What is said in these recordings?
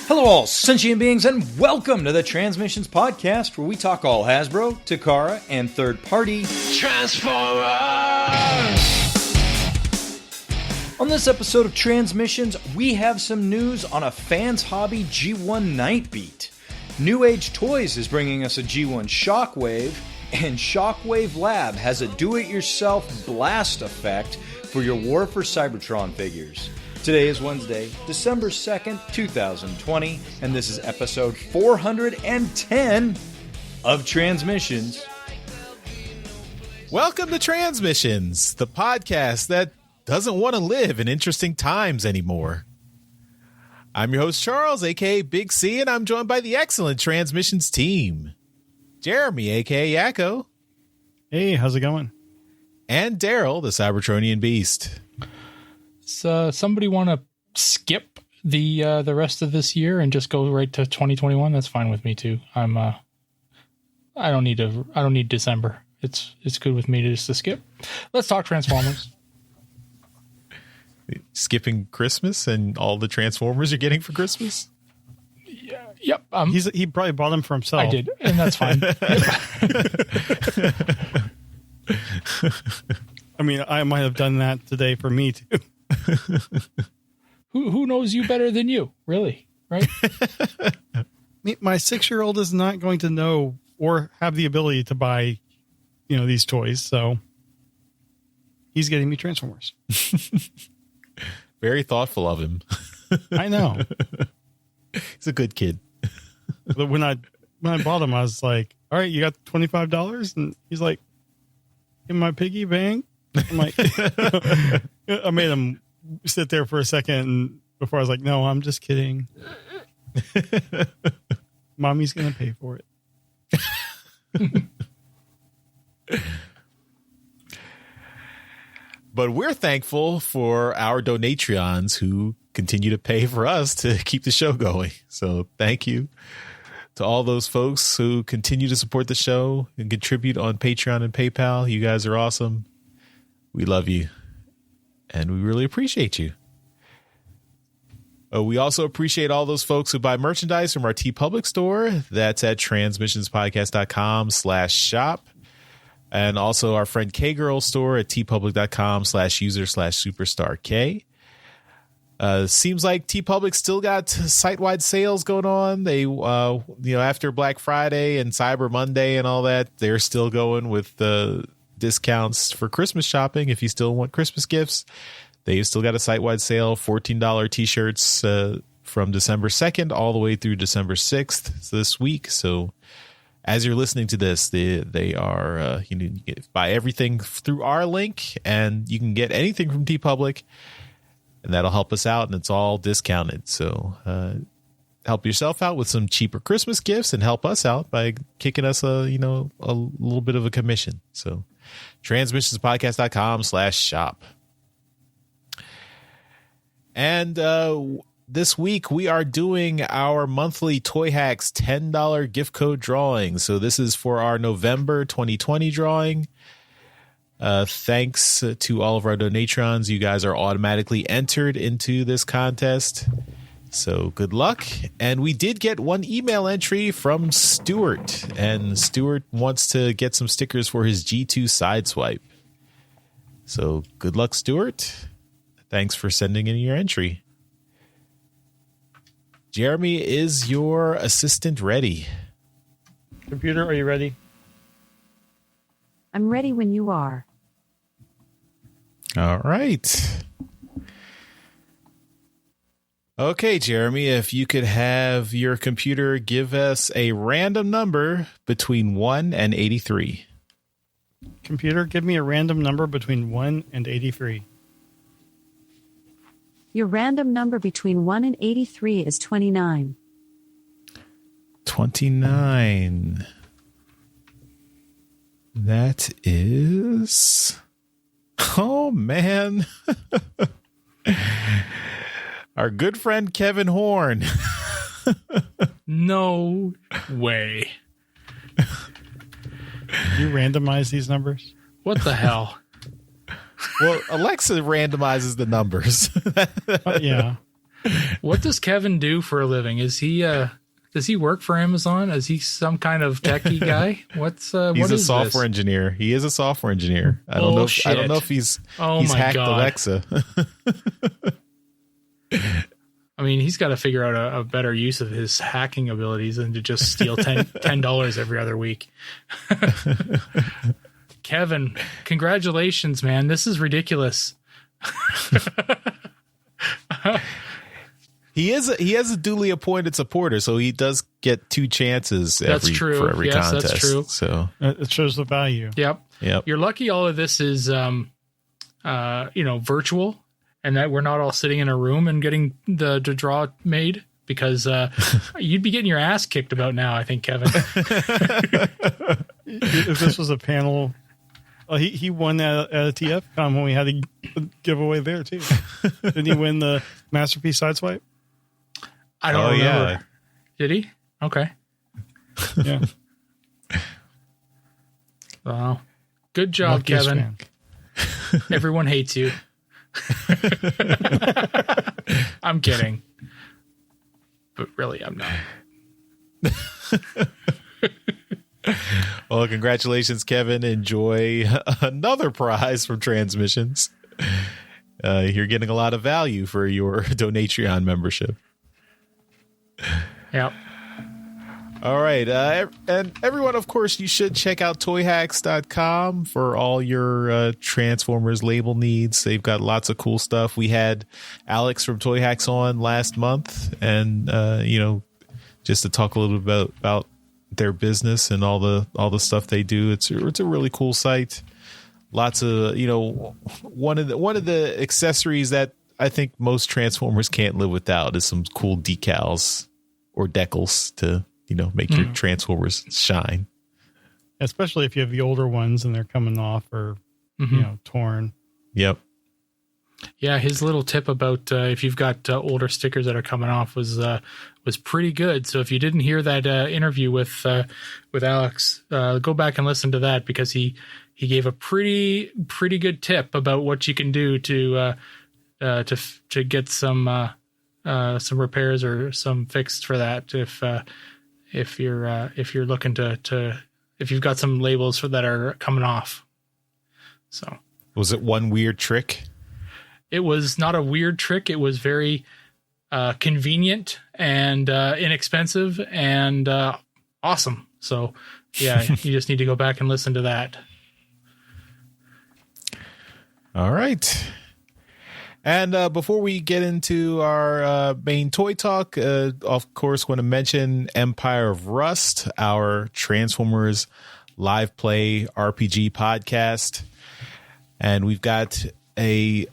Hello all sentient beings and welcome to the Transmissions Podcast, where we talk all Hasbro, Takara, and third-party Transformers! On this episode of Transmissions, we have some news on a Fans Hobby G1 Nightbeat. New Age Toys is bringing us a G1 Shockwave, and Shockwave Lab has a do-it-yourself blast effect for your War for Cybertron figures. Today is Wednesday, December 2nd, 2020, and this is episode 410 of Transmissions. Welcome to Transmissions, the podcast that doesn't want to live in interesting times anymore. I'm your host, Charles, a.k.a. Big C, and I'm joined by the excellent Transmissions team. Jeremy, a.k.a. Yakko. Hey, how's it going? And Daryl, the Cybertronian Beast. So somebody want to skip the rest of this year and just go right to 2021? That's fine with me too. I don't need December. It's good with me to skip. Let's talk Transformers. Skipping Christmas and all the Transformers you're getting for Christmas? Yeah, yep. He probably bought them for himself. I did, and that's fine. I mean, I might have done that today for me too. Who knows you better than you, really, right? My 6-year-old is not going to know or have the ability to buy, these toys. So he's getting me Transformers. Very thoughtful of him. I know. He's a good kid. But when I bought him, I was like, all right, you got $25? And he's like, in my piggy bank? I'm like, I made him sit there for a second and before I was like, no, I'm just kidding. Mommy's going to pay for it. But we're thankful for our Donatreons who continue to pay for us to keep the show going. So thank you to all those folks who continue to support the show and contribute on Patreon and PayPal. You guys are awesome. We love you. And we really appreciate you. We also appreciate all those folks who buy merchandise from our TeePublic store. That's at transmissionspodcast.com/shop. And also our friend K-Girl store at tpublic.com/user/superstark. Seems like TeePublic still got site-wide sales going on. They, after Black Friday and Cyber Monday and all that, they're still going with the discounts for Christmas shopping. If you still want Christmas gifts, they've still got a site-wide sale, $14 t-shirts from December 2nd all the way through December 6th this week. So as you're listening to this, they are, you can buy everything through our link, and you can get anything from TeePublic, and that'll help us out, and it's all discounted. So help yourself out with some cheaper Christmas gifts and help us out by kicking us a little bit of a commission. So transmissionspodcast.com/shop. And this week we are doing our monthly Toy Hacks $10 gift code drawing. So this is for our November 2020 drawing. Thanks to all of our Donatrons. You guys are automatically entered into this contest. So good luck. And we did get one email entry from Stuart. And Stuart wants to get some stickers for his G2 Sideswipe. So good luck, Stuart. Thanks for sending in your entry. Jeremy, is your assistant ready? Computer, are you ready? I'm ready when you are. All right. Okay, Jeremy, if you could have your computer give us a random number between 1 and 83. Computer, give me a random number between 1 and 83. Your random number between 1 and 83 is 29. 29. That is... Oh, man. Our good friend Kevin Horn. No way. You randomize these numbers? What the hell? Well, Alexa randomizes the numbers. Yeah. What does Kevin do for a living? Is he does he work for Amazon? Is he some kind of techie guy? He's a software engineer. He is a software engineer. I don't know if he's hacked God. Alexa. I mean, he's got to figure out a better use of his hacking abilities than to just steal $10 every other week. Kevin, congratulations, man. This is ridiculous. He has a duly appointed supporter, so he does get 2 chances for every contest. That's true. So it shows the value. Yep. Yep. You're lucky all of this is virtual, and that we're not all sitting in a room and getting the draw made, because you'd be getting your ass kicked about now, I think, Kevin. If this was a panel, he won at a TFCon when we had a giveaway there too. Didn't he win the Masterpiece Sideswipe? I don't remember. Yeah. Did he? Okay. Yeah. Wow. Good job, Luckiest Kevin. fan. Everyone hates you. I'm kidding. But really, I'm not. Well, congratulations, Kevin. Enjoy another prize from Transmissions. You're getting a lot of value for your Donatreon membership. Yep. All right. And everyone, of course, you should check out toyhacks.com for all your Transformers label needs. They've got lots of cool stuff. We had Alex from Toy Hacks on last month, and just to talk a little bit about their business and all the stuff they do. It's a really cool site. Lots of, one of the accessories that I think most Transformers can't live without is some cool decals or decals to make your Transformers shine. Especially if you have the older ones and they're coming off or torn. Yep. Yeah, his little tip about if you've got older stickers that are coming off was pretty good. So if you didn't hear that interview with Alex, go back and listen to that, because he gave a pretty good tip about what you can do to get some repairs or some fixed for that if you're looking to if you've got some labels that are coming off. So was it one weird trick? It was not a weird trick. It was very convenient and inexpensive and awesome. So yeah, you just need to go back and listen to that. All right. And before we get into our main toy talk, of course, want to mention Empire of Rust, our Transformers live play RPG podcast. And we've got a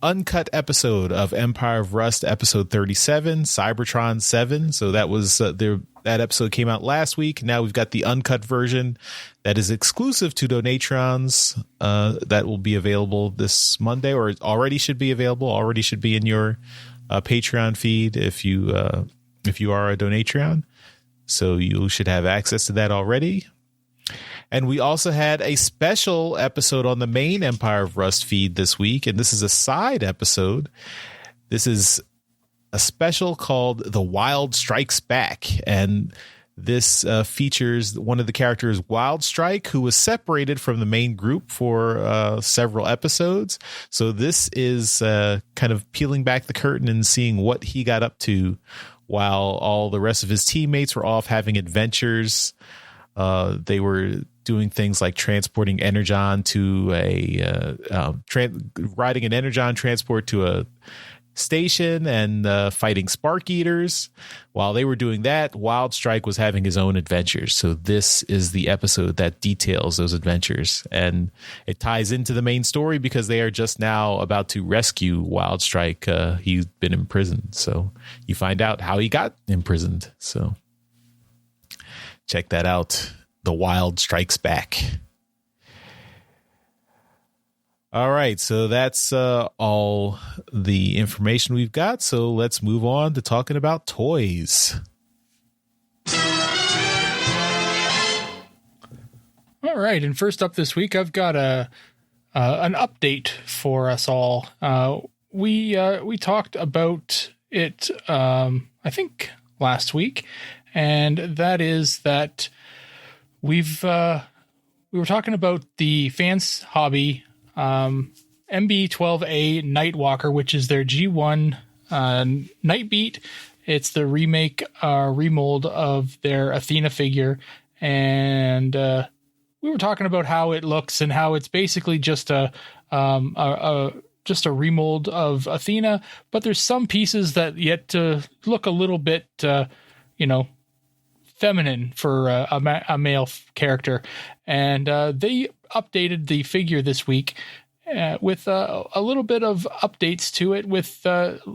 uncut episode of Empire of Rust, episode 37, Cybertron 7. So that was that episode came out last week. Now we've got the uncut version that is exclusive to Donatrons that will be available this Monday, or already should be available. Already should be in your Patreon feed if you are a Donatron. So you should have access to that already. And we also had a special episode on the main Empire of Rust feed this week, and this is a side episode. This is a special called The Wild Strikes Back, and this features one of the characters, Wild Strike, who was separated from the main group for several episodes. So this is kind of peeling back the curtain and seeing what he got up to while all the rest of his teammates were off having adventures. They were doing things like transporting Energon to riding an Energon transport to a station and fighting Spark Eaters. While they were doing that, Wild Strike was having his own adventures. So this is the episode that details those adventures, and it ties into the main story because they are just now about to rescue Wild Strike. He's been imprisoned, so you find out how he got imprisoned. So check that out. The Wild Strikes Back. All right, so that's all the information we've got. So let's move on to talking about toys. All right, and first up this week, I've got an update for us all. we talked about it, I think last week, and that is that we were talking about the Fans Hobby Mb12a Nightwalker, which is their G1 Nightbeat. It's the remake, remold of their Athena figure, and we were talking about how it looks and how it's basically just a remold of Athena, but there's some pieces that yet to look a little bit, feminine for a male character, and they updated the figure this week with a little bit of updates to it, with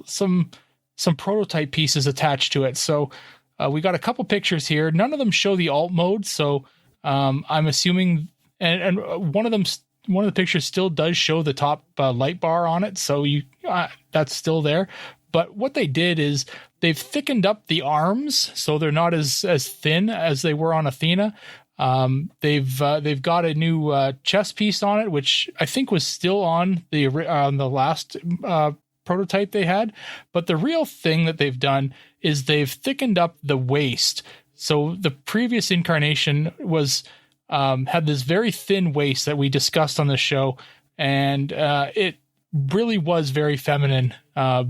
some prototype pieces attached to it. So we got a couple pictures here. None of them show the alt mode, so I'm assuming, and one of the pictures still does show the top light bar on it, so that's still there. But what they did is they've thickened up the arms, so they're not as thin as they were on Athena. They've got a new chest piece on it, which I think was still on the last prototype they had. But the real thing that they've done is they've thickened up the waist. So the previous incarnation was had this very thin waist that we discussed on the show, and it really was very feminine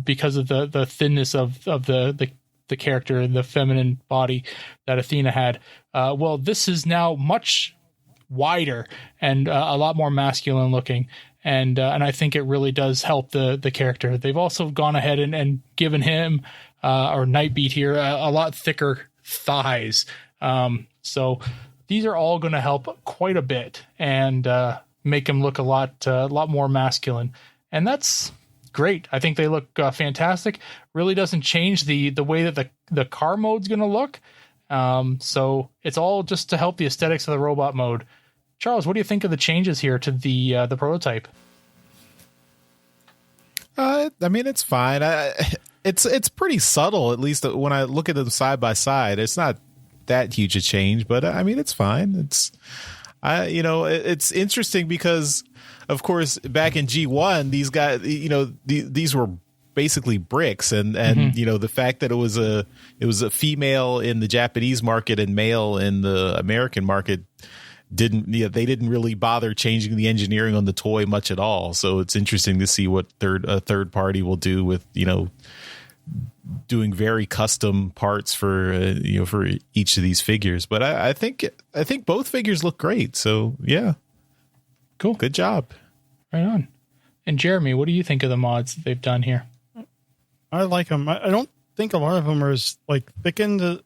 because of the thinness of the character and the feminine body that Athena had. Well, this is now much wider and a lot more masculine looking, and I think it really does help the character. They've also gone ahead and given him or Nightbeat here a lot thicker thighs. So these are all going to help quite a bit and make him look a lot more masculine. And that's great. I think they look fantastic. Really doesn't change the way that the car mode's going to look. So it's all just to help the aesthetics of the robot mode. Charles, what do you think of the changes here to the prototype? I mean, it's fine. It's pretty subtle, at least when I look at them side by side. It's not that huge a change, but I mean, it's fine. It's interesting because, of course, back in G1, these guys, these were basically bricks, and the fact that it was a female in the Japanese market and male in the American market they didn't really bother changing the engineering on the toy much at all. So it's interesting to see what a third party will do with doing very custom parts for each of these figures. But I think both figures look great. So yeah, cool, good job. Right on. And Jeremy, what do you think of the mods that they've done here? I like them. I don't think a lot of them are as thickened, and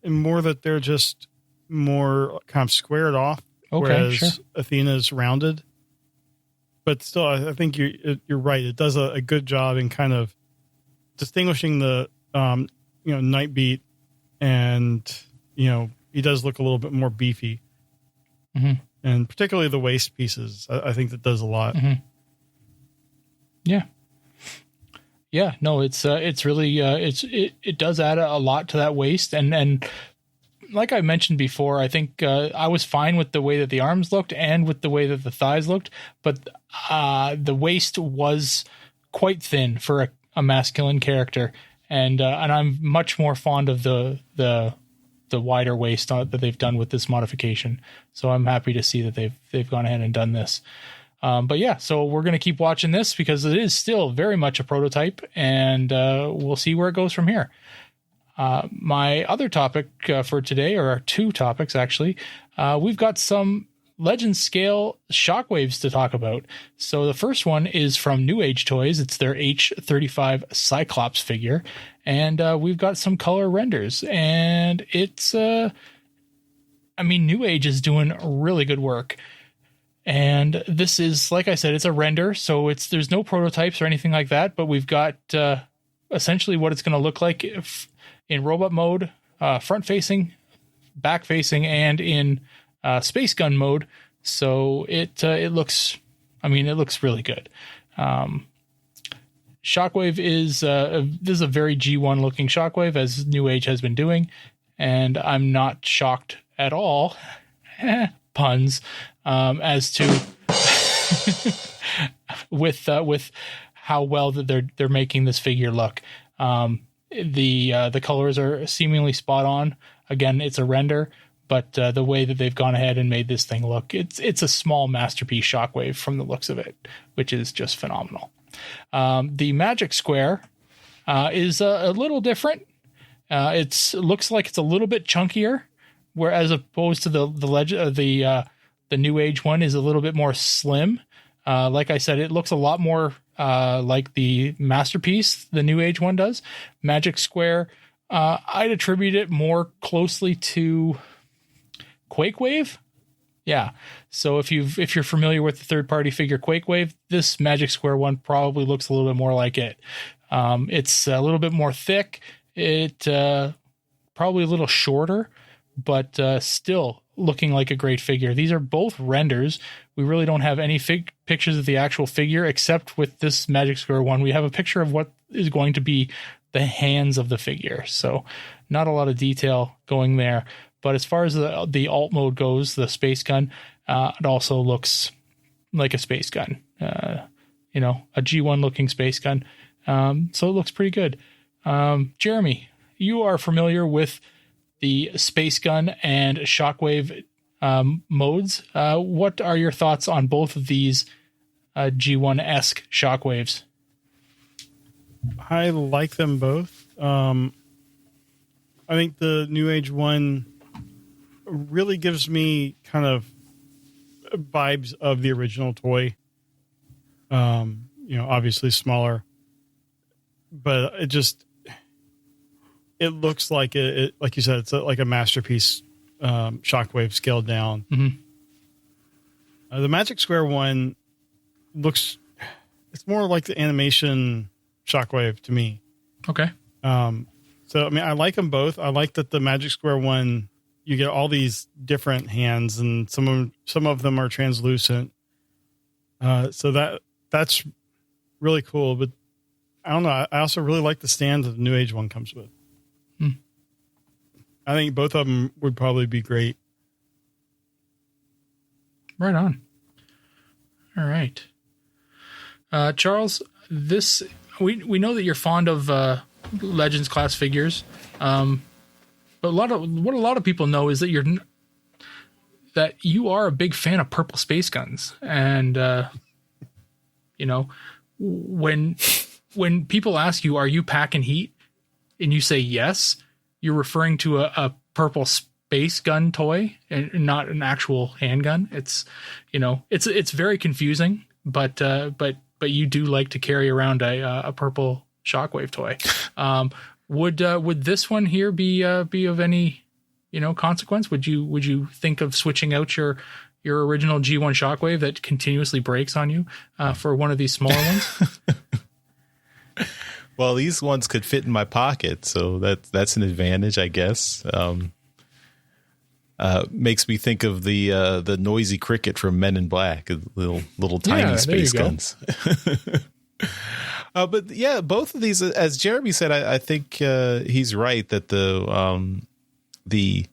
more that they're just more kind of squared off. Okay, whereas sure. Athena's rounded. But still, I think you're right. It does a good job in kind of distinguishing the Nightbeat, and he does look a little bit more beefy. Mm-hmm. And particularly the waist pieces, I think that does a lot. Mm-hmm. Yeah. No, it's really it does add a lot to that waist, and like I mentioned before, I think I was fine with the way that the arms looked and with the way that the thighs looked, but the waist was quite thin for a masculine character, and I'm much more fond of the wider waist that they've done with this modification. So I'm happy to see that they've gone ahead and done this. But yeah, so we're going to keep watching this because it is still very much a prototype, and we'll see where it goes from here. My other topic for today, or our two topics actually, we've got some Legend scale Shockwaves to talk about. So the first one is from New Age Toys. It's their H35 Cyclops figure, and we've got some color renders, and it's New Age is doing really good work. And this is, like I said, it's a render, so there's no prototypes or anything like that, but we've got essentially what it's going to look like in robot mode, front facing, back facing, and in space gun mode. So it looks really good. Shockwave is this is a very G1 looking Shockwave, as New Age has been doing, and I'm not shocked at all, puns, as to with how well that they're making this figure look. The colors are seemingly spot on. Again, it's a render, but the way that they've gone ahead and made this thing look, it's a small masterpiece Shockwave from the looks of it, which is just phenomenal. The Magic Square is a little different. It looks like it's a little bit chunkier, whereas opposed to the New Age one is a little bit more slim. Like I said, it looks a lot more like the masterpiece the New Age one does. Magic Square, I'd attribute it more closely to Quakewave. Yeah. So if you're familiar with the third-party figure Quakewave, this Magic Square one probably looks a little bit more like it. It's a little bit more thick. It probably a little shorter, but still looking like a great figure. These are both renders. We really don't have any pictures of the actual figure, except with this Magic Square one. We have a picture of what is going to be the hands of the figure. So not a lot of detail going there. But as far as the alt mode goes, the space gun, it also looks like a space gun. A G1 looking space gun. So it looks pretty good. Jeremy, you are familiar with the space gun and Shockwave modes. What are your thoughts on both of these G1-esque Shockwaves? I like them both. I think the New Age one really gives me kind of vibes of the original toy. Obviously smaller, but it looks like it like you said, it's like a masterpiece Shockwave scaled down. Mm-hmm. The Magic Square one it's more like the animation Shockwave to me. Okay. So I mean, I like them both. I like that the Magic Square one, you get all these different hands, and some of them are translucent. So that's really cool. But I don't know. I also really like the stand that the New Age one comes with. I think both of them would probably be great. Right on. All right. Charles, we know that you're fond of Legends class figures. But what a lot of people know is that you are a big fan of purple space guns. And when people ask you, are you packing heat? And you say yes, you're referring to a purple space gun toy and not an actual handgun. It's very confusing, but you do like to carry around a purple Shockwave toy. Would this one here be of any consequence? Would you think of switching out your original G1 Shockwave that continuously breaks on you for one of these smaller ones? Well, these ones could fit in my pocket, so that's an advantage, I guess. Makes me think of the noisy cricket from Men in Black, little tiny space guns. But yeah, both of these, as Jeremy said, I think he's right that the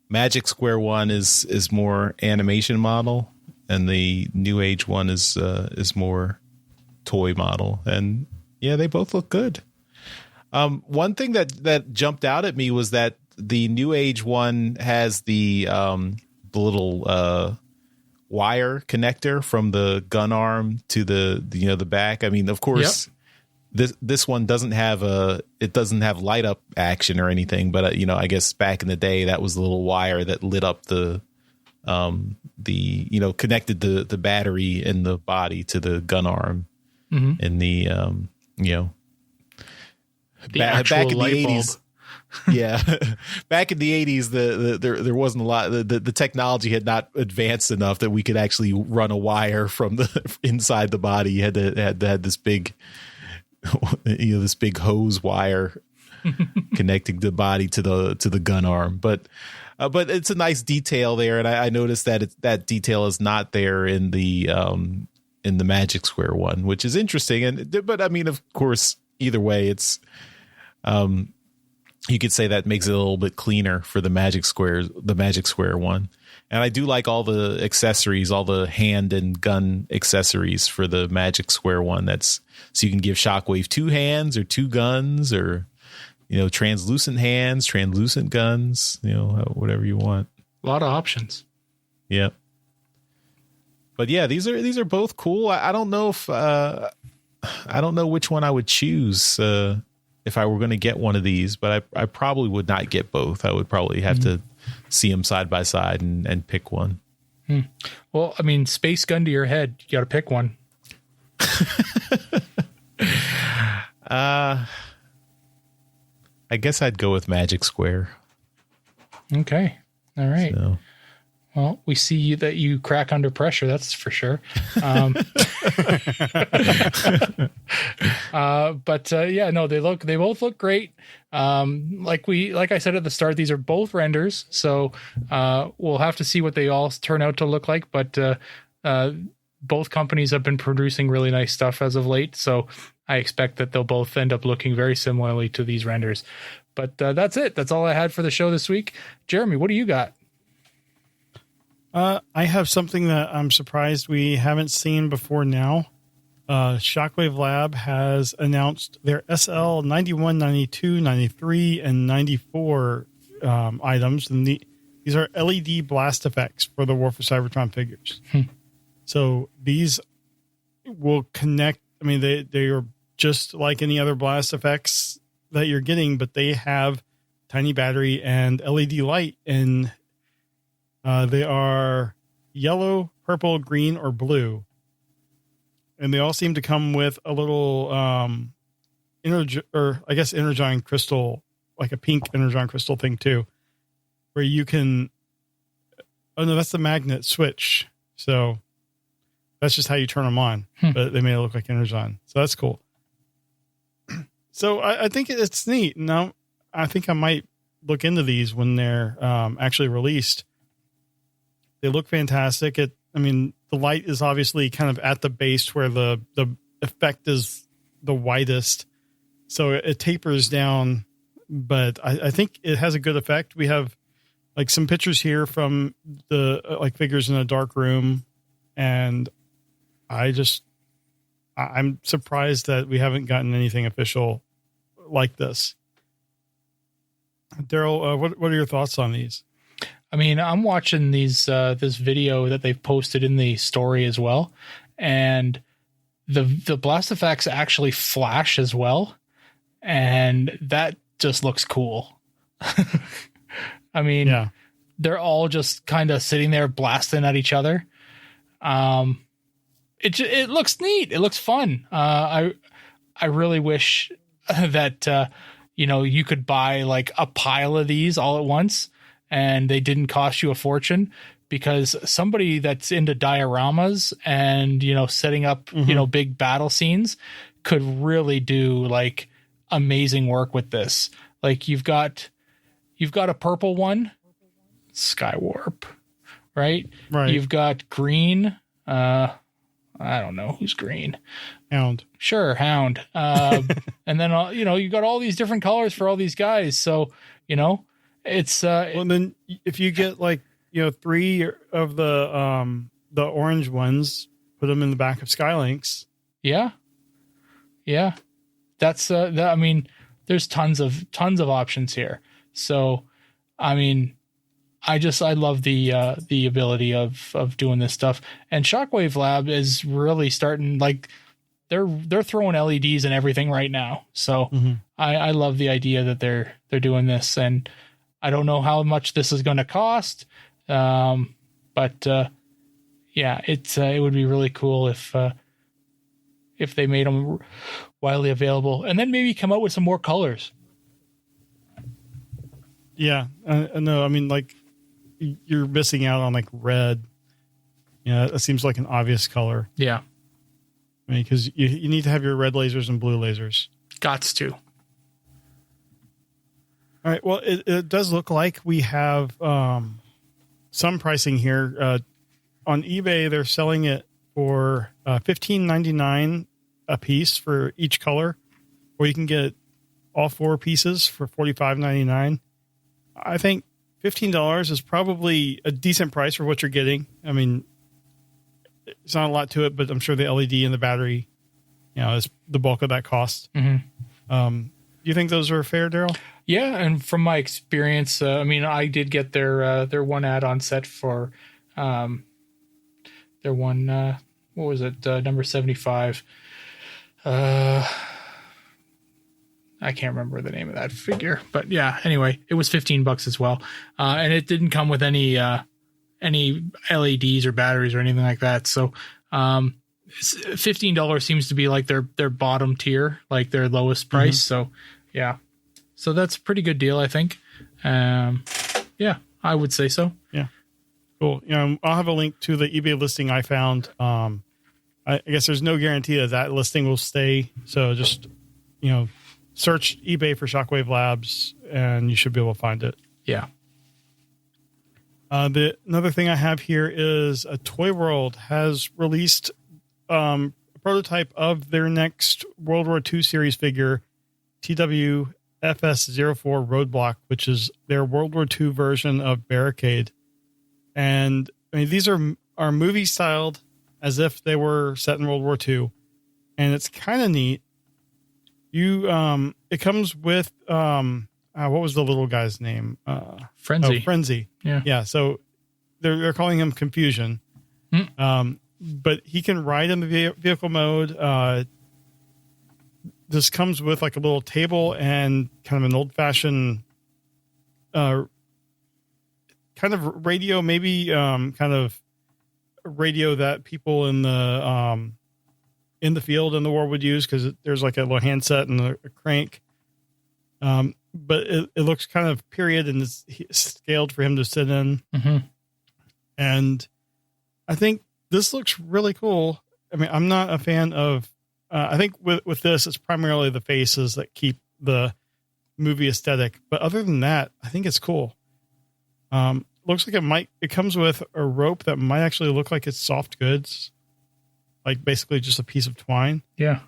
Magic Square one is more animation model, and the New Age one is more toy model, and yeah, they both look good. One thing that jumped out at me was that the New Age one has the little wire connector from the gun arm to the back. I mean, of course, this one doesn't have light up action or anything, but I guess back in the day that was the little wire that lit up the connected the battery in the body to the gun arm. Mm-hmm. And the back in the 80s. Yeah. Back in the 80s, there wasn't a lot. The technology had not advanced enough that we could actually run a wire from the inside the body. You had this big, this big hose wire connecting the body to the gun arm. But it's a nice detail there, and I noticed that that detail is not there in the Magic Square one, which is interesting. But I mean, of course, either way, it's you could say that makes it a little bit cleaner for the Magic Square one. And I do like all the accessories, all the hand and gun accessories for the Magic Square one. That's so you can give Shockwave 2 hands or 2 guns, or, translucent hands, translucent guns, whatever you want. A lot of options. Yep. But yeah, these are both cool. I don't know if I don't know which one I would choose if I were going to get one of these, but I probably would not get both. I would probably have to see them side by side and pick one. Well, I mean, space gun to your head. You got to pick one. I guess I'd go with Magic Square. Okay. All right. So. Well, we see that you crack under pressure. That's for sure. But yeah, no, they both look great. Like I said at the start, these are both renders. So, we'll have to see what they all turn out to look like. But, both companies have been producing really nice stuff as of late. So I expect that they'll both end up looking very similarly to these renders. But, that's it. That's all I had for the show this week. Jeremy, what do you got? I have something that I'm surprised we haven't seen before now. Shockwave Lab has announced their SL 91, 92, 93, and 94 items. And these are LED blast effects for the War for Cybertron figures. So these will connect. I mean, they are just like any other blast effects that you're getting, but they have tiny battery and LED light, and they are yellow, purple, green, or blue. And they all seem to come with a little Energon crystal, like a pink Energon crystal thing too, where you can, oh no, that's the magnet switch. So that's just how you turn them on, but they made it look like Energon. So that's cool. So I think it's neat. Now I think I might look into these when they're actually released. They look fantastic. The light is obviously kind of at the base where the effect is the widest. So it tapers down, but I think it has a good effect. We have like some pictures here from the figures in a dark room. And I'm surprised that we haven't gotten anything official like this. Daryl, what are your thoughts on these? I mean, I'm watching these this video that they've posted in the story as well, and the blast effects actually flash as well, and that just looks cool. I mean, yeah. They're all just kind of sitting there blasting at each other. It looks neat. It looks fun. I really wish that you could buy like a pile of these all at once, and they didn't cost you a fortune, because somebody that's into dioramas and, setting up, big battle scenes could really do like amazing work with this. Like you've got a purple one, Skywarp, right? Right. You've got green. I don't know who's green. Hound. Sure. Hound. And then, you got all these different colors for all these guys. So, it's well, then if you get 3 of the orange ones, put them in the back of Skylinks. Yeah. That's there's tons of options here. So, I love the ability of doing this stuff. And Shockwave Lab is really starting, they're throwing LEDs and everything right now. So I love the idea that they're doing this, and I don't know how much this is going to cost. But yeah, it would be really cool if they made them widely available, and then maybe come out with some more colors. Yeah. No, you're missing out on red. Yeah. It seems like an obvious color. Yeah. Because you need to have your red lasers and blue lasers. Gots to. All right. Well, it does look like we have some pricing here. On eBay, they're selling it for $15.99 a piece for each color, or you can get all 4 pieces for $45.99. I think $15 is probably a decent price for what you're getting. I mean, it's not a lot to it, but I'm sure the LED and the battery, is the bulk of that cost. Mm-hmm. Do you think those are fair, Daryl? Yeah, and from my experience, I did get their one add-on set for their one. What was it? Number 75. I can't remember the name of that figure, but yeah. Anyway, it was $15 as well, and it didn't come with any LEDs or batteries or anything like that. So, $15 seems to be like their bottom tier, like their lowest price. Mm-hmm. So, yeah. So that's a pretty good deal, I think. Yeah, I would say so. Yeah. Cool. I'll have a link to the eBay listing I found. I guess there's no guarantee that listing will stay. So just, search eBay for Shockwave Labs and you should be able to find it. Yeah. Another thing I have here is Toy World has released a prototype of their next World War II series figure, TWFS04 Roadblock, which is their World War II version of Barricade. And I mean, these are movie styled as if they were set in World War II. And it's kind of neat. It comes with, what was the little guy's name? Frenzy. Oh, Frenzy. Yeah. Yeah. So they're calling him Confusion. But he can ride in the vehicle mode. This comes with like a little table and kind of an old fashioned, kind of radio, maybe, kind of radio that people in the field in the war would use, because there's like a little handset and a crank. But it looks kind of period and is scaled for him to sit in. Mm-hmm. And I think this looks really cool. I mean, I'm not a fan of, I think with this, it's primarily the faces that keep the movie aesthetic. But other than that, I think it's cool. Looks like it comes with a rope that might actually look like it's soft goods, like basically just a piece of twine. Yeah.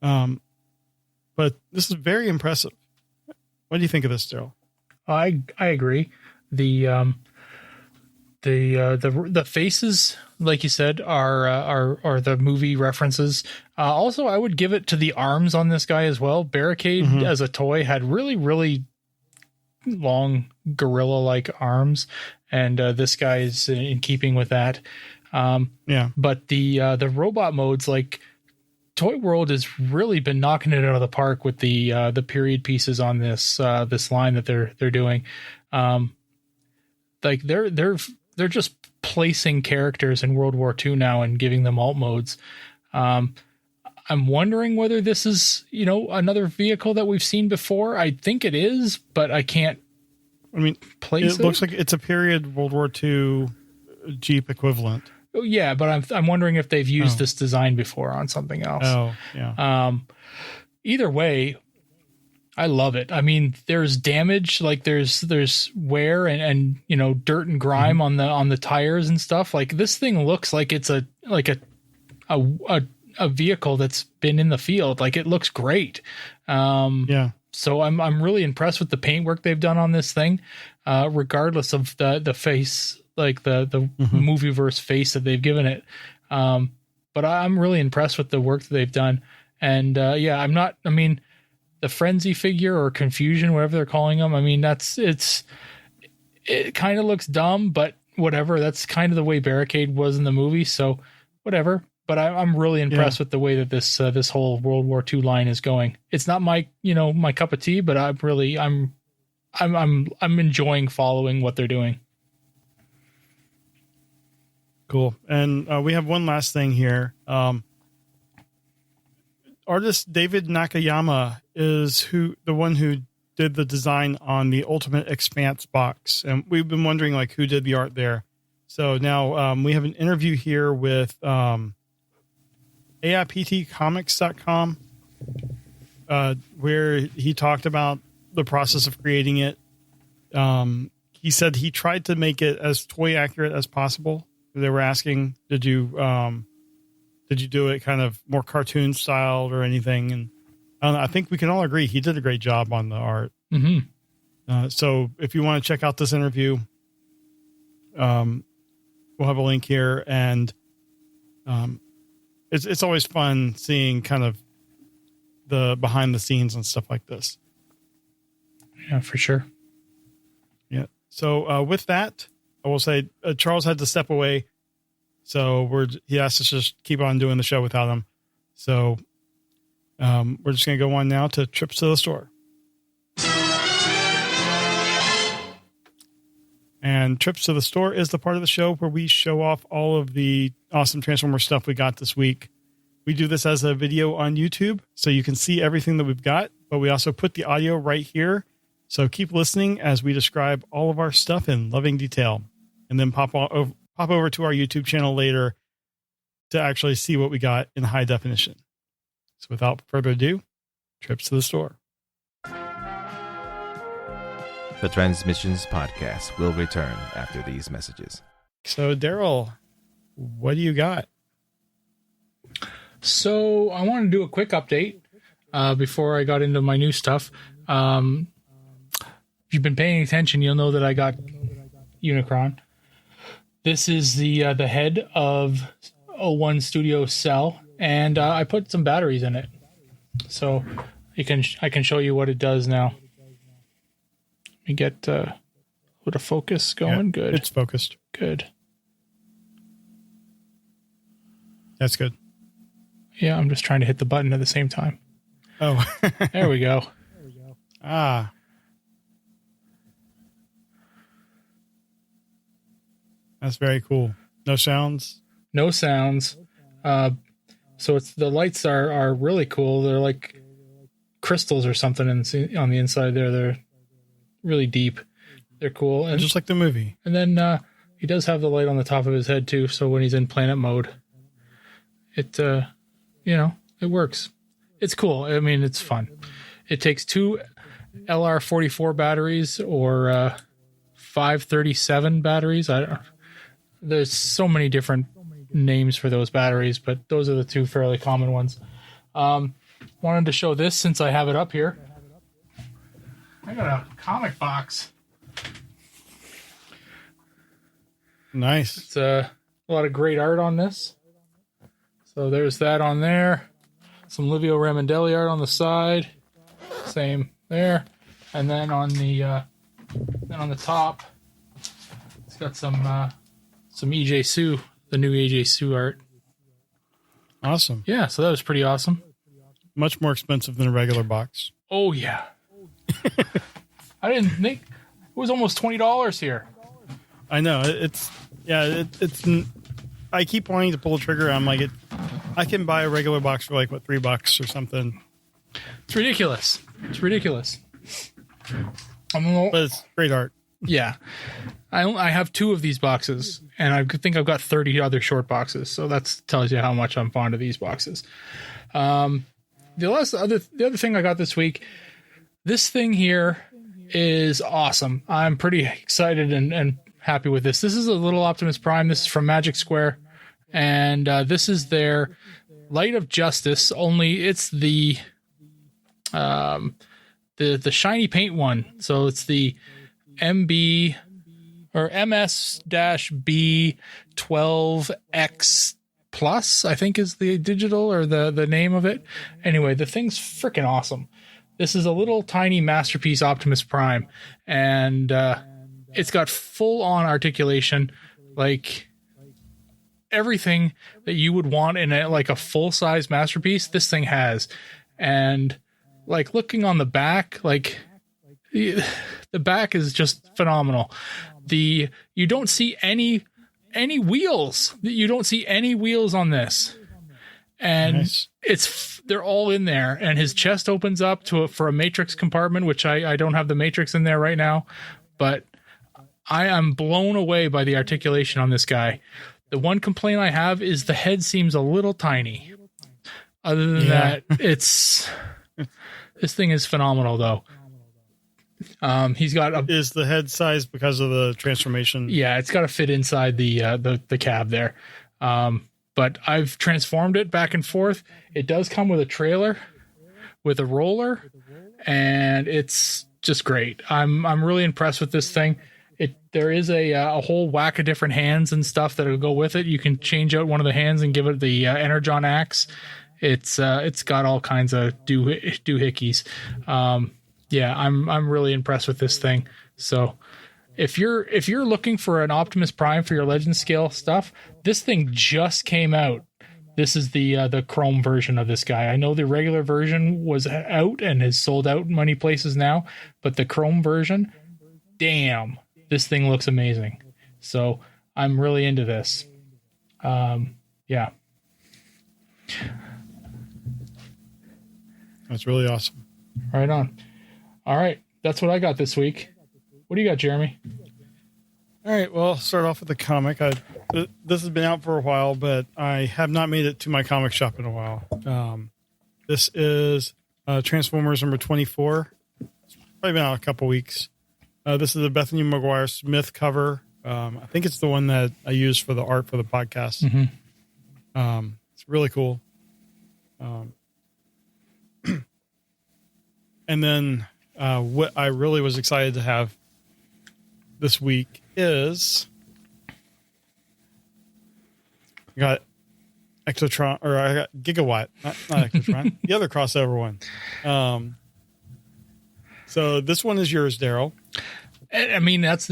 But this is very impressive. What do you think of this, Daryl? I agree. The faces, like you said, are the movie references. Also, I would give it to the arms on this guy as well. Barricade as a toy had really, really long gorilla-like arms, and this guy is in keeping with that. Yeah. But the robot modes, like Toy World, has really been knocking it out of the park with the period pieces on this line that they're doing. Like they're just placing characters in World War II now and giving them alt modes. I'm wondering whether this is, another vehicle that we've seen before. I think it is, but I can't. Place it. Looks like it's a period World War II Jeep equivalent. Oh, yeah, but I'm wondering if they've used this design before on something else. Oh, yeah. Either way, I love it. I mean, there's damage, like there's wear and dirt and grime on the tires and stuff. Like this thing looks like it's a vehicle that's been in the field. Like it looks great. Yeah. So I'm really impressed with the paintwork they've done on this thing, regardless of the face, like the movieverse face that they've given it. But I'm really impressed with the work that they've done. And the Frenzy figure or Confusion, whatever they're calling them. I mean, it kind of looks dumb, but whatever. That's kind of the way Barricade was in the movie. So whatever. But I'm really impressed with the way that this whole World War II line is going. It's not my cup of tea, but I'm enjoying following what they're doing. Cool. And we have one last thing here. Artist David Nakayama is the one who did the design on the Ultimate Expanse box, and we've been wondering who did the art there. So now we have an interview here with AIPTcomics.com, where he talked about the process of creating it. He said he tried to make it as toy accurate as possible. They were asking, did you do it kind of more cartoon styled or anything? And I think we can all agree he did a great job on the art. Mm-hmm. So if you want to check out this interview, we'll have a link here, and it's always fun seeing kind of the behind the scenes and stuff like this. Yeah, for sure. Yeah. So with that, I will say Charles had to step away, so he asked us to just keep on doing the show without him. So we're just going to go on now to trips to the store. And trips to the store is the part of the show where we show off all of the awesome Transformer stuff we got this week. We do this as a video on YouTube, so you can see everything that we've got, but we also put the audio right here. So keep listening as we describe all of our stuff in loving detail, and then pop over to our YouTube channel later to actually see what we got in high definition. So without further ado, trips to the store. The Transmissions Podcast will return after these messages. So Daryl, what do you got? So I want to do a quick update before I got into my new stuff. If you've been paying attention, you'll know that I got Unicron. This is the head of O1 Studio cell, and I put some batteries in it. So I can show you what it does now. Let me get with a focus going. Yeah, good. It's focused. Good. That's good. Yeah, I'm just trying to hit the button at the same time. Oh. There we go. Ah. That's very cool. No sounds? No sounds. So it's the lights are really cool. They're like crystals or something on the inside there. They're really deep. They're cool. And just like the movie. And then he does have the light on the top of his head too, so when he's in planet mode, it it works. It's cool. I mean, it's fun. It takes 2 LR44 batteries or 537 batteries. There's so many different names for those batteries, but those are the 2 fairly common ones. Wanted to show this since I have it up here. I got a comic box. Nice. It's a lot of great art on this. So there's that on there. Some Livio Ramondelli art on the side. Same there. And then on the top, it's got some EJ Sue, the new EJ Sue art. Awesome. Yeah, so that was pretty awesome. Much more expensive than a regular box. Oh yeah. I didn't think it was almost $20 here. I know. It's I keep wanting to pull the trigger. I'm like, I can buy a regular box for like, what, $3 or something. It's ridiculous. But it's great art. Yeah. I have 2 of these boxes, and I think I've got 30 other short boxes. So that tells you how much I'm fond of these boxes. The other thing I got this week, this thing here is awesome. I'm pretty excited and happy with this. This is a little Optimus Prime. This is from Magic Square, and this is their Light of Justice. Only it's the shiny paint one. So it's the MB or MS-B12X Plus, I think is the digital or the name of it. Anyway, the thing's freaking awesome. This is a little tiny masterpiece Optimus Prime, and it's got full on articulation, like everything that you would want in a full size masterpiece. This thing has, and like looking on the back, like the back is just phenomenal. You don't see any wheels. You don't see any wheels on this, and nice. They're all in there. And his chest opens up for a matrix compartment, which I don't have the matrix in there right now, but I am blown away by the articulation on this guy. The one complaint I have is the head seems a little tiny. Other than that, this thing is phenomenal though. He's got is the head size because of the transformation? Yeah, it's got to fit inside the cab there. But I've transformed it back and forth. It does come with a trailer, with a roller, and it's just great. I'm really impressed with this thing. There is a whole whack of different hands and stuff that'll go with it. You can change out one of the hands and give it the Energon axe. It's got all kinds of doohickeys. Yeah, I'm really impressed with this thing. So if you're looking for an Optimus Prime for your Legend scale stuff, this thing just came out. This is the Chrome version of this guy. I know the regular version was out and is sold out in many places now, but the Chrome version, damn, this thing looks amazing. So I'm really into this. Yeah. That's really awesome. Right on. All right. That's what I got this week. What do you got, Jeremy? All right. Well, I'll start off with the comic. This has been out for a while, but I have not made it to my comic shop in a while. This is Transformers number 24. It's probably been out a couple weeks. This is the Bethany McGuire Smith cover. I think it's the one that I used for the art for the podcast. Mm-hmm. It's really cool. And then what I really was excited to have this week is I got Exotron, or I got Gigawatt, not Exotron, the other crossover one. So this one is yours, Daryl. I mean, that's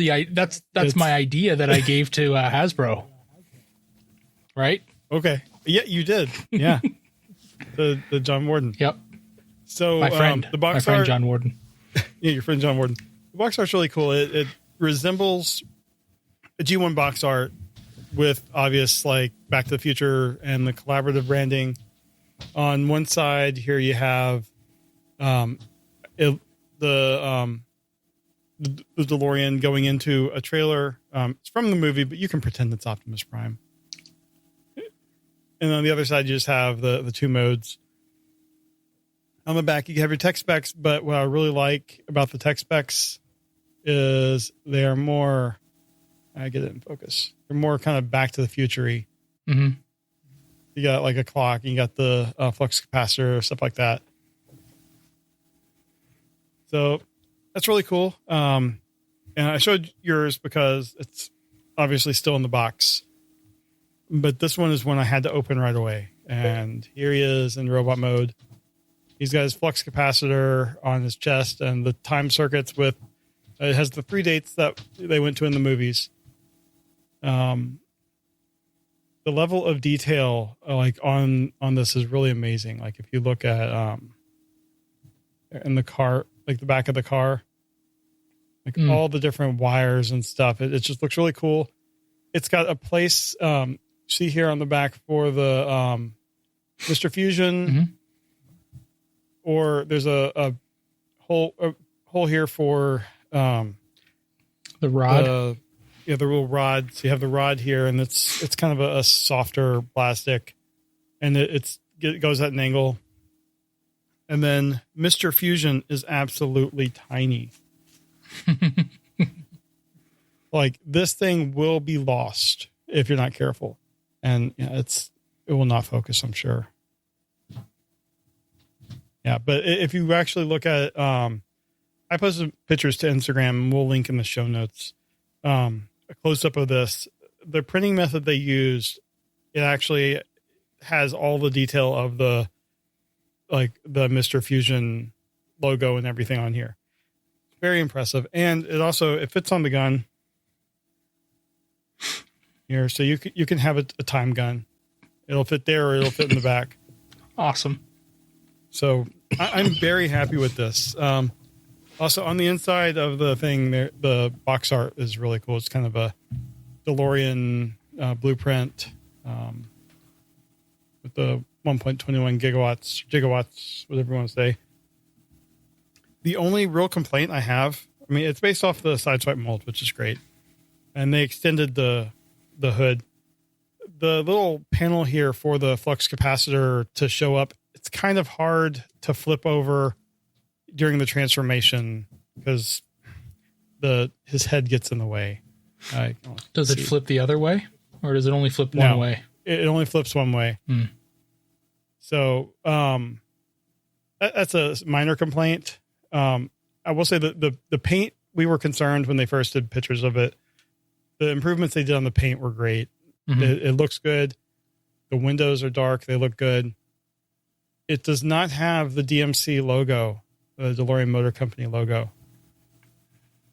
my idea that I gave to Hasbro. Right? Okay. Yeah, you did. Yeah. the John Warden. Yep. So my friend art, John Warden. Yeah, your friend John Warden. The box art's really cool. It resembles a G1 box art with obvious like Back to the Future and the collaborative branding. On one side here you have the DeLorean going into a trailer. It's from the movie, but you can pretend it's Optimus Prime. And on the other side, you just have the two modes. On the back, you have your tech specs, but what I really like about the tech specs is they are more, I get it in focus, they're more kind of Back to the Future-y. Mm-hmm. You got like a clock, and you got the flux capacitor, stuff like that. So that's really cool. And I showed yours because it's obviously still in the box. But this one is one I had to open right away. And here he is in robot mode. He's got his flux capacitor on his chest and the time circuits with, it has the 3 dates that they went to in the movies. The level of detail like on this is really amazing. Like if you look at in the car, like the back of the car, like all the different wires and stuff, it just looks really cool. It's got a place, see here on the back for the Mr. Fusion. Mm-hmm. Or there's a hole here for the rod. The little rod. So you have the rod here, and it's kind of a softer plastic, and it goes at an angle. And then Mr. Fusion is absolutely tiny. Like this thing will be lost if you're not careful, and it will not focus, I'm sure. Yeah, but if you actually look at it, I posted pictures to Instagram, and we'll link in the show notes. A close-up of this. The printing method they used, it actually has all the detail of the Mr. Fusion logo and everything on here. Very impressive. And it fits on the gun here. So you can have a time gun. It'll fit there or it'll fit in the back. Awesome. So I'm very happy with this. Also, on the inside of the thing, the box art is really cool. It's kind of a DeLorean blueprint with the 1.21 gigawatts, whatever you want to say. The only real complaint I have, I mean, it's based off the Sideswipe mold, which is great. And they extended the hood. The little panel here for the flux capacitor to show up, it's kind of hard to flip over during the transformation because his head gets in the way. Does it flip the other way, or does it only flip one way? It only flips one way. So That's a minor complaint. I will say that the paint, we were concerned when they first did pictures of it. The improvements they did on the paint were great. Mm-hmm. It looks good. The windows are dark. They look good. It does not have the DMC logo, the DeLorean Motor Company logo.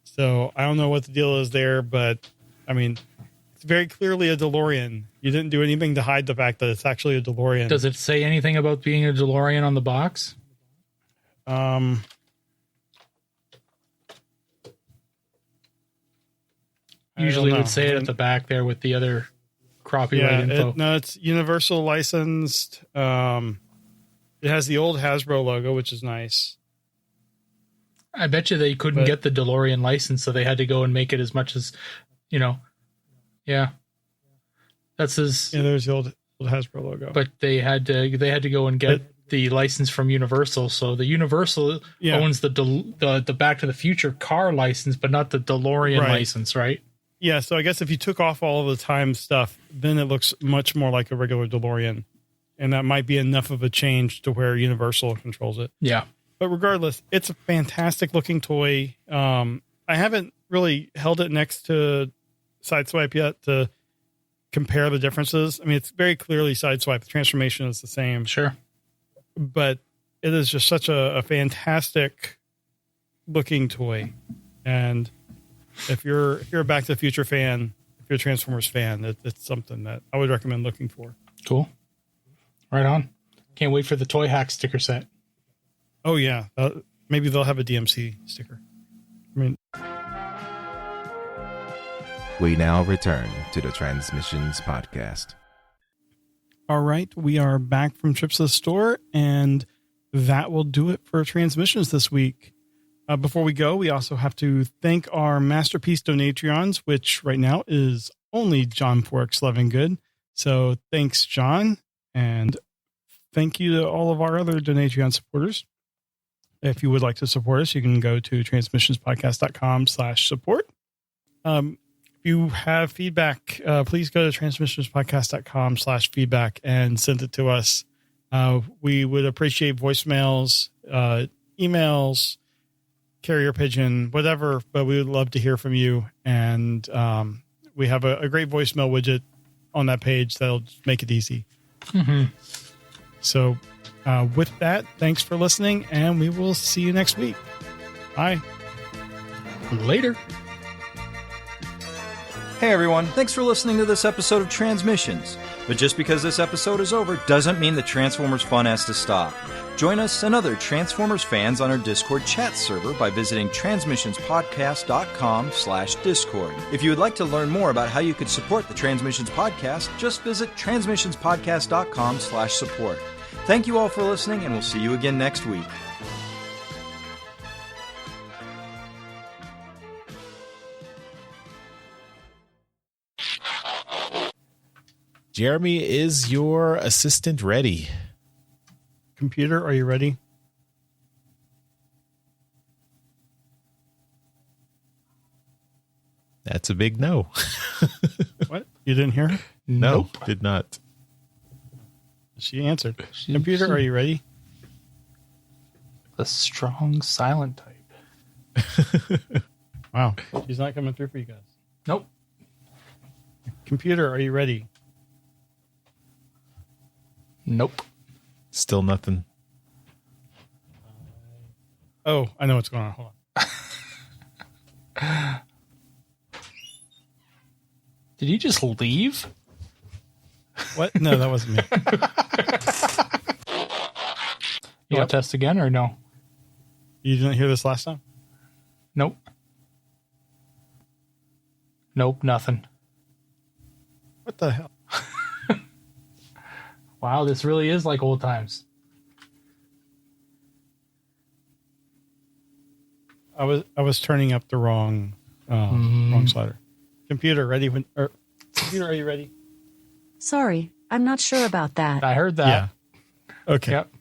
So I don't know what the deal is there, but I mean, it's very clearly a DeLorean. You didn't do anything to hide the fact that it's actually a DeLorean. Does it say anything about being a DeLorean on the box? Usually it would say it at the back there with the other copyright info. No, it's Universal licensed. It has the old Hasbro logo, which is nice. I bet you they couldn't get the DeLorean license, so they had to go and make it as much as, yeah. That's his. Yeah, there's the old Hasbro logo. But they had to go and get the license from Universal. So the Universal owns the Back to the Future car license, but not the DeLorean license, right? Yeah, so I guess if you took off all of the time stuff, then it looks much more like a regular DeLorean. And that might be enough of a change to where Universal controls it. Yeah. But regardless, it's a fantastic looking toy. I haven't really held it next to Sideswipe yet to compare the differences. I mean, it's very clearly Sideswipe. The transformation is the same. Sure. But it is just such a fantastic looking toy. And if you're a Back to the Future fan, if you're a Transformers fan, it's something that I would recommend looking for. Cool. Right on. Can't wait for the Toy Hack sticker set. Oh, yeah. Maybe they'll have a DMC sticker. I mean, We now return to the Transmissions Podcast. all right. We are back from trips to the store, and that will do it for Transmissions this week. Before we go, we also have to thank our Masterpiece Donatrions, which right now is only John Forks Lovingood. So thanks, John. And thank you to all of our other Donatrion supporters. If you would like to support us, you can go to transmissionspodcast.com/support. If you have feedback, please go to transmissionspodcast.com/feedback and send it to us. We would appreciate voicemails, emails, carrier pigeon, whatever, but we would love to hear from you. And we have a great voicemail widget on that page that'll just make it easy. Mm-hmm. So with that, thanks for listening, and we will see you next week. Bye. Later. Hey everyone, thanks for listening to this episode of Transmissions. But just because this episode is over doesn't mean the Transformers fun has to stop. Join us and other Transformers fans on our Discord chat server by visiting transmissionspodcast.com/discord. If you would like to learn more about how you could support the Transmissions Podcast, just visit transmissionspodcast.com/support. Thank you all for listening, and we'll see you again next week. Jeremy, is your assistant ready? Computer, are you ready? That's a big no. What? You didn't hear her? No, did not. She answered. Computer, are you ready? The strong silent type. Wow. She's not coming through for you guys. Nope. Computer, are you ready? Nope. Still nothing. Oh, I know what's going on. Hold on. Did you just leave? What? No, that wasn't me. You want to test again or no? You didn't hear this last time? Nope. Nope, nothing. What the hell? Wow, this really is like old times. I was turning up the wrong slider. Computer, ready? Computer, are you ready? Sorry, I'm not sure about that. I heard that. Yeah. Okay. Yep.